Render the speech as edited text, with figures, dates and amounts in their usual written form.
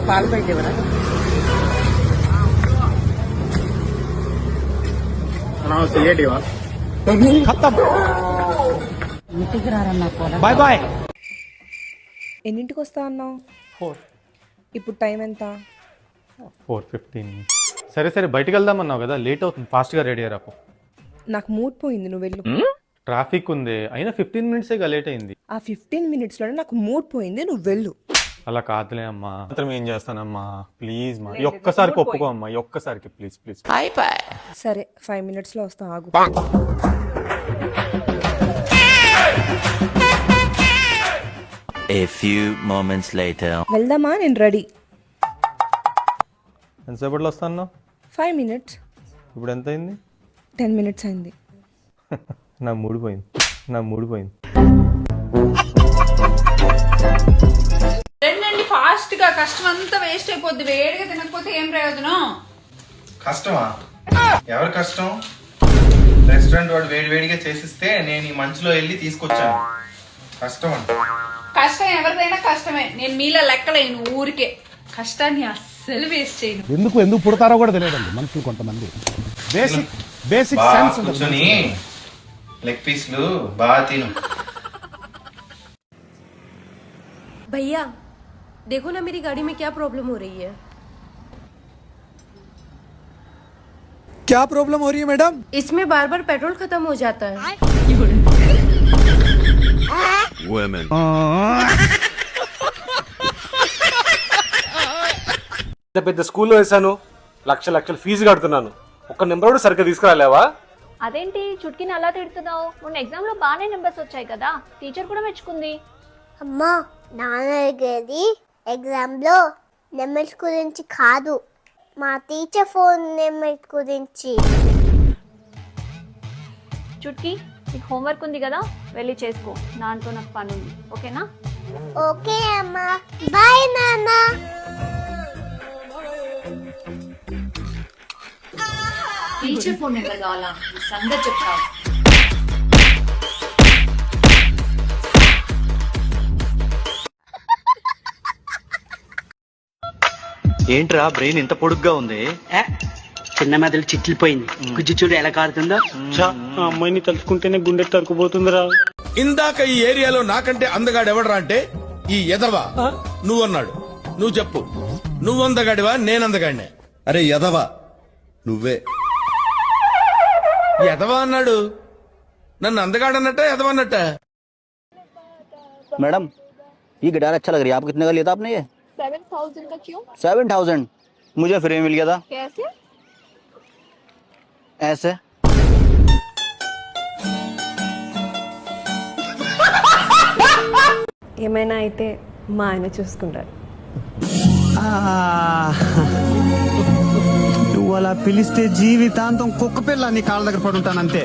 పాలు బయట ఇవ్వరా? ఇంటికి రారన్నా కూడా. Bye bye. ఎన్నింటికి వస్తా అన్నావు? 4. ఇప్పుడు టైం ఎంత? 4:15. సరే సరే బయటికి వెళ్దామన్నావు కదా, లేట్ అవుతుంది, ఫాస్ట్గా రెడీ అయ్యారు. నాకు మూడ్ పోయింది, నువ్వు వెళ్ళు. ట్రాఫిక్ ఉంది, అయినా 15 మినిట్సేగా లేట్ అయింది. ఆ 15 minutesలోనే నాకు మూడ్ పోయింది, నువ్వు వెళ్ళు. అలా కాదులే అమ్మా, మాత్రం ఏం చేస్తానమ్మా, ప్లీజ్ మా ఒక్కసారికి ఒప్పుకో అమ్మా, ఒక్కసారికి ప్లీజ్ ప్లీజ్. సరే 5 minutesలో వస్తా, ఆగు. A few moments later. వెళ్దామా? నేను రెడీ. ఎంతసేపట్లో వస్తాను? 5 minutes. ఇప్పుడు ఎంత అయింది? 10 minutes అయింది. నా మూడు పోయింది. రండి ఫాస్ట్ గా, కష్టం అంతా వేస్ట్ అయిపోద్ది. వేడిగా తినకపోతే ఏం ప్రయోజనం? కష్టమా? ఎవరి కష్టం? రెస్టారెంట్ వాడు వేడిగా చేసిస్తే నేను ఈ మంచులో వెళ్ళి తీసుకొచ్చాను. కష్టం అంటే కష్టం ఎవరిదైనా కష్టమే. నేను మీలా లెక్కలేను, ఊరికే కష్టాన్ని అస్సలు వేస్ట్ చేయను. ఎందుకు పుడతారో కూడా తెలియదండి మనుషులు కొంతమంది. బేసిక్ సెన్స్ కూర్చొని లెగ్ పీస్లు బాగా తిను. भैया देखो ना मेरी गाड़ी में क्या प्रॉब्लम हो रही है। क्या प्रॉब्लम हो रही है मैडम? इसमें बार बार पेट्रोल खत्म हो जाता है। పెద్ద స్కూల్లో వేసాను, లక్షలు ఫీజు కడుతున్నాను, ఒక్క నెంబర్ కూడా సరిగ్గా తీసుకురాలేవా? అదేంటి చుట్కిని అలా తిడుతున్నావు? మొన్న ఎగ్జామ్ లో బాగానే నెంబర్స్ వచ్చాయి కదా, టీచర్ కూడా మెచ్చుకుంది. అమ్మా నాన్న అడిగేది ఎగ్జామ్ లో నెంబర్స్ గురించి కాదు, మా టీచర్ ఫోన్ నెంబర్స్ గురించి. చుట్కి నీకు హోంవర్క్ ఉంది కదా, వెళ్ళి చేసుకో, నాన్నతో నాకు పని ఉంది, ఓకేనా? ఓకే అమ్మా, బాయ్ నాన్న. టీచర్ ఫోన్ నెంబర్ కావాలా? సంగతి చెప్తావు. ఏంట్రా బ్రెయిన్ ఇంత పొడుగ్గా ఉంది? చిన్న మెదలు చిట్లిపోయింది, గుజ్జు చూడు ఎలా కారుతుందో. ఆ అమ్మాయిని తలుచుకుంటేనే గుండె తరుకుపోతుందిరా. ఇందాక ఈ ఏరియాలో నాకంటే అందగాడు ఎవడరా అంటే ఈ ఎదవా నువ్వన్నాడు. నువ్వు చెప్పు, నువ్వు అందగాడివా నేనందగాడినే? అరే ఎదవా నువ్వే. ఎదవా అన్నాడు, నన్ను అందగాడన్నట్ట ఎదవా అన్నట్ట? मैडम ये गिटार अच्छा लग रही है, आप कितने का लिया था आपने? ये 7,000 का। क्यों 7,000? मुझे फ्री में मिल गया था। कैसे? ऐसे ఏమైనా అయితే మా ఆయన చూసుకుంటారు. నువ్వు అలా పిలిస్తే జీవితాంతం కుక్క పిల్ల నీ కాళ్ళ దగ్గర పడుంటానంతే.